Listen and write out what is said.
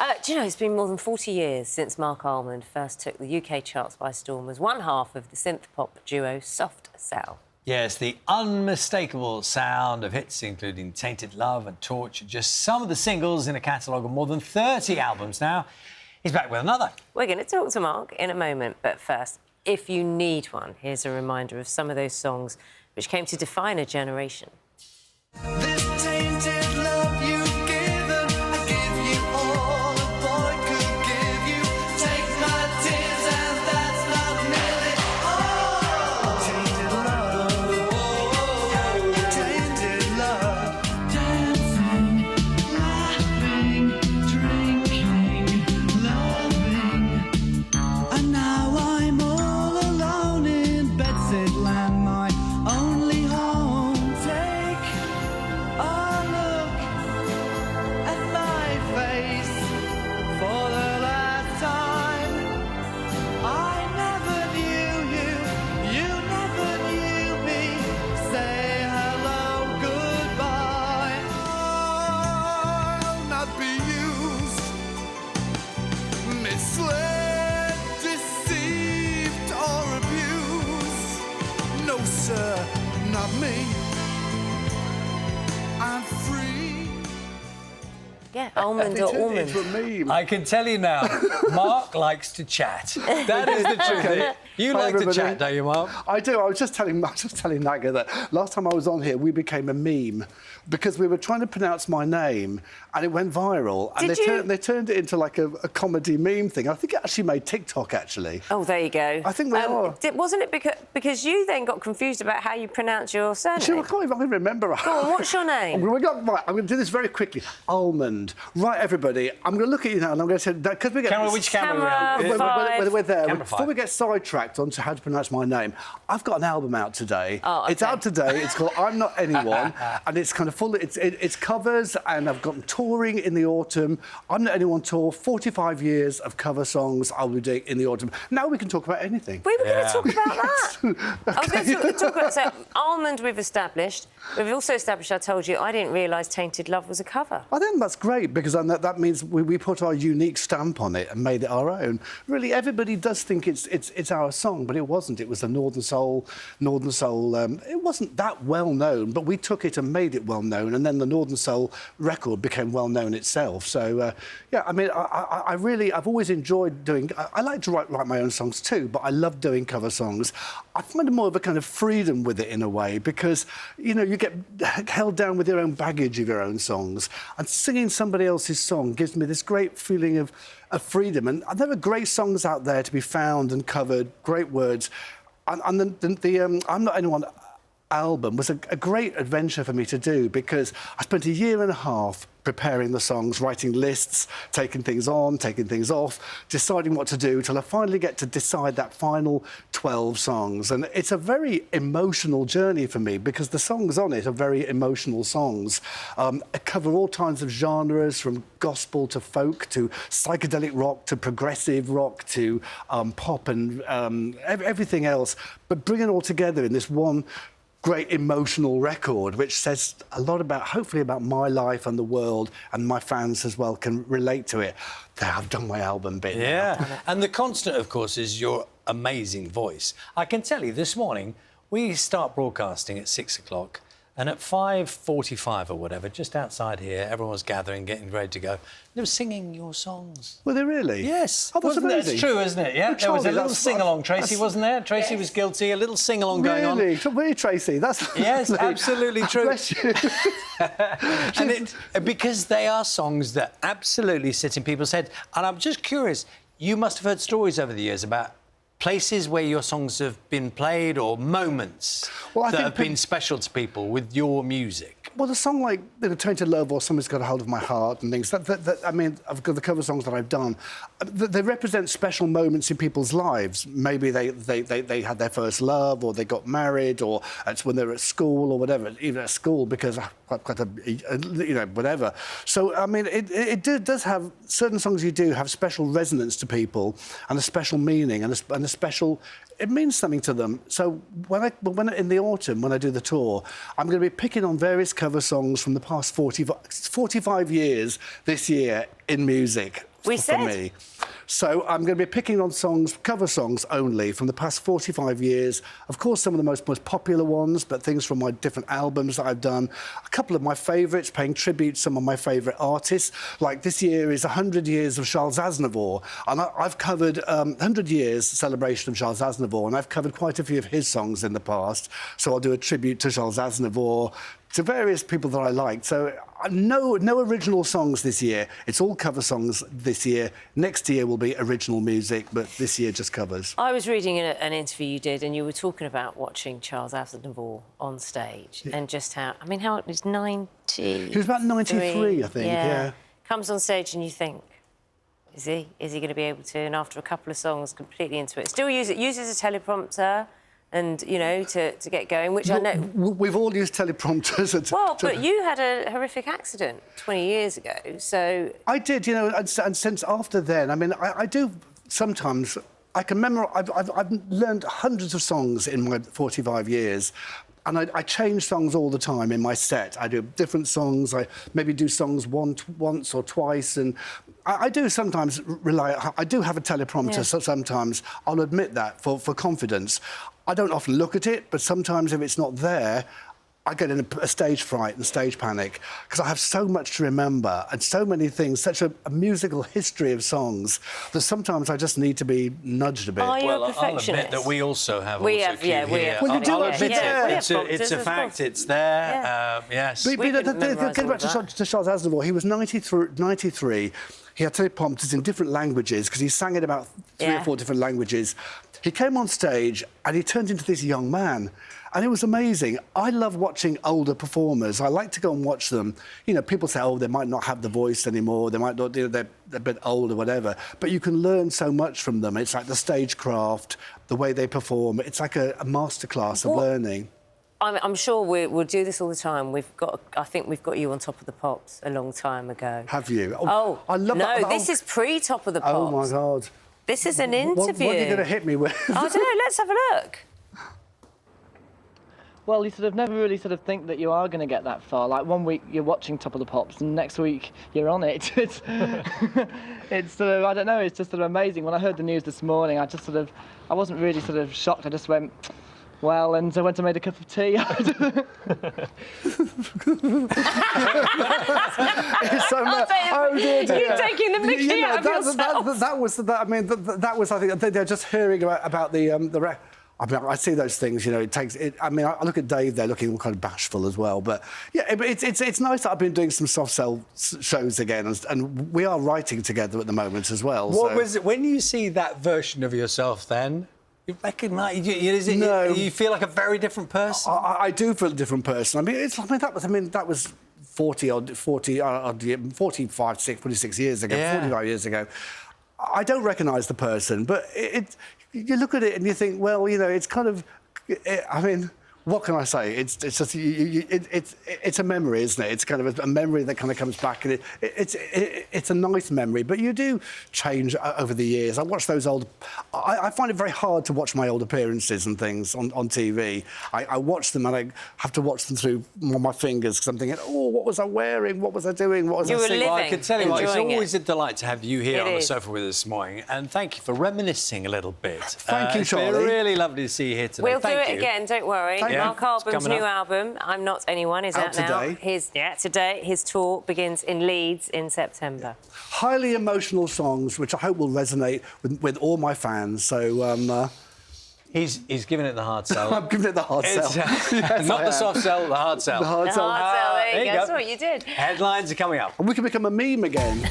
Do you know, it's been more than 40 years since Marc Almond first took the UK charts by storm as one half of the synth-pop duo Soft Cell. Yes, the unmistakable sound of hits including Tainted Love and Torch are just some of the singles in a catalogue of more than 30 albums now. He's back with another. We're going to talk to Marc in a moment, but first, if you need one, here's a reminder of some of those songs which came to define a generation. This tainted love you've given, I give you all a boy could give you. Take my tears and that's not nearly all. Tainted love, dancing, laughing, drinking, loving. And now I'm all alone in Bedfordland, my only home. Misled, deceived or abused. No, sir, not me. I'm free. Yeah, Almond or Almond. It's a meme. I can tell you now, Marc likes to chat. That is the truth. Okay. You Hi, like everybody. to chat, don't you, Marc? I do. I was just telling Naga that last time I was on here, we became a meme because we were trying to pronounce my name and it went viral. And they turned it into like a comedy meme thing. I think it actually made TikTok, actually. Oh, there you go. I think they are. Wasn't it because you then got confused about how you pronounce your surname? Sure, I can't even remember. Go on, what's your name? Right, I'm going to do this very quickly. Almond. Right, everybody, I'm going to look at you now and I'm going to say... because we get Which camera are we on? We're there. Camera Before five. we get sidetracked onto how to pronounce my name, I've got an album out today. Oh, okay. It's out today. It's called I'm Not Anyone, and it's kind of full... It's covers, and I've got touring in the autumn. I'm Not Anyone tour, 45 years of cover songs I'll be doing in the autumn. Now we can talk about anything. We were going to talk about that. Okay. I was going to talk about... So, Almond we've established. We've also established, I told you, I didn't realise Tainted Love was a cover. I think that's great, because then that means we put our unique stamp on it and made it our own. Really, everybody does think it's our song, but it wasn't. It was the Northern Soul. It wasn't that well known, but we took it and made it well known, and then the Northern Soul record became well known itself. So, yeah, I mean, I've always enjoyed doing... I like to write my own songs too, but I love doing cover songs. I find more of a kind of freedom with it in a way, because, you know, you get held down with your own baggage of your own songs, and singing somebody else's song gives me this great feeling of freedom. And there are great songs out there to be found and covered, great words. And the I'm Not Anyone album was a great adventure for me to do, because I spent a year and a half preparing the songs, writing lists, taking things on, taking things off, deciding what to do, till I finally get to decide that final 12 songs. And it's a very emotional journey for me, because the songs on it are very emotional songs. I cover all kinds of genres, from gospel to folk to psychedelic rock to progressive rock to pop and everything else, but bring it all together in this one great emotional record, which says a lot about, hopefully, about my life and the world, and my fans as well can relate to it. There, I've done my album bit. Yeah, now. and the constant, of course, is your amazing voice. I can tell you, this morning, we start broadcasting at 6 o'clock, and at 5:45 or whatever, just outside here, everyone was gathering, getting ready to go. They were singing your songs. Were they really? Yes. Oh, that's amazing. It's true, isn't it? Yeah. Oh, There was a Charlie, little that's- sing-along. Tracy that's- wasn't there? Tracy was guilty. A little sing-along going on. Really, Tracy? That's Yes, lovely. absolutely true. Bless you. And because they are songs that absolutely sit in people's heads. And I'm just curious, you must have heard stories over the years about places where your songs have been played, or moments that have been special to people with your music. Well, a song like Tainted Love or Somebody's Got a Hold of My Heart and things, I mean, I've got the cover songs that I've done, they represent special moments in people's lives. Maybe they had their first love, or they got married, or it's when they were at school or whatever, even at school, because I've got you know, whatever. So, I mean, it does have certain songs you do have special resonance to people and a special meaning and a special... It means something to them. So when in the autumn, when I do the tour, I'm going to be picking on various cover songs from the past 45 years this year in music for me. So I'm going to be picking on songs, cover songs only, from the past 45 years. Of course, some of the most popular ones, but things from my different albums that I've done. A couple of my favourites, paying tribute to some of my favourite artists. Like this year is 100 years of Charles Aznavour. And I've covered 100 years celebration of Charles Aznavour, and I've covered quite a few of his songs in the past. So I'll do a tribute to Charles Aznavour, to various people that I liked. So no original songs this year. It's all cover songs this year. Next year will be original music, but this year just covers. I was reading an interview you did, and you were talking about watching Charles Aznavour on stage and just how... I mean, how it was 90... He was about 93, I think, yeah. Comes on stage and you think, is he going to be able to? And after a couple of songs, completely into it. Still uses a teleprompter and, you know, to get going, which I know... We've all used teleprompters. Well, but you had a horrific accident 20 years ago, so... I did, you know, and since after then, I mean, I do sometimes... I can memorize... I've learned hundreds of songs in my 45 years, and I change songs all the time in my set. I do different songs. I maybe do songs once or twice, and I do sometimes rely... I do have a teleprompter, so sometimes I'll admit that for confidence. I don't often look at it, but sometimes if it's not there, I get in a stage fright and stage panic because I have so much to remember and so many things, such a musical history of songs that sometimes I just need to be nudged a bit. Are you Well, a perfectionist? I'll admit that we also have We also have, yeah, cue we here. have. Well, you do I'll actually, admit yeah. it. It's a fact. It's there. Yes. We But couldn't memorise getting all back of to Charles Aznavour, he was 93. He had teleprompters in different languages because he sang in about three or four different languages. He came on stage and he turned into this young man. And it was amazing. I love watching older performers. I like to go and watch them. You know, people say, oh, they might not have the voice anymore. They might not, you know, they're a bit old or whatever. But you can learn so much from them. It's like the stagecraft, the way they perform. It's like a masterclass of learning. I'm sure we'll do this all the time. I think we've got you on Top of the Pops a long time ago. Have you? Oh, I love no, that. this is pre-Top of the Pops. Oh, my God. This is an interview. What are you going to hit me with? I don't know, let's have a look. Well, you sort of never really sort of think that you are going to get that far. Like, one week you're watching Top of the Pops, and next week you're on it. It's sort of, I don't know, it's just sort of amazing. When I heard the news this morning, I wasn't really sort of shocked. I just went, well, and I went and made a cup of tea. So, oh, dear. You're taking the mickey out of yourself. That was, I think, they're just hearing about the... I mean, I see those things, you know, I mean, I look at Dave there looking all kind of bashful as well, but yeah, it's nice that I've been doing some soft sell shows again, and we are writing together at the moment as well. What was it, when you see that version of yourself then, you recognise, you feel like a very different person? I do feel a different person. I mean, that was 45, 46 years ago, 45 years ago. I don't recognise the person, but you look at it and you think, well, you know, it's kind of... I mean, what can I say? It's just... it's a memory, isn't it? It's kind of a memory that kind of comes back, and it's a nice memory, but you do change over the years. I watch those old... I find it very hard to watch my old appearances and things on TV. I watch them and I have to watch them through my fingers because I'm thinking, oh, what was I wearing? What was I doing? What was I singing? Well, I can tell you what, it's always it. a delight to have you here It on the is. sofa with us this morning, and thank you for reminiscing a little bit. Thank you, It's been Charlie. really lovely to see you here today. We'll Thank do it you. again, don't worry. you. Marc Yeah, it's Album's coming new up. album, I'm Not Anyone, is out now. today. Today. His tour begins in Leeds in September. Highly emotional songs, which I hope will resonate with all my fans. So He's giving it the hard sell. I'm giving it the hard sell. It's, not the soft sell, the hard sell. The hard The sell. hard sell, there you go. go. That's what you did. Headlines are coming up. And we can become a meme again.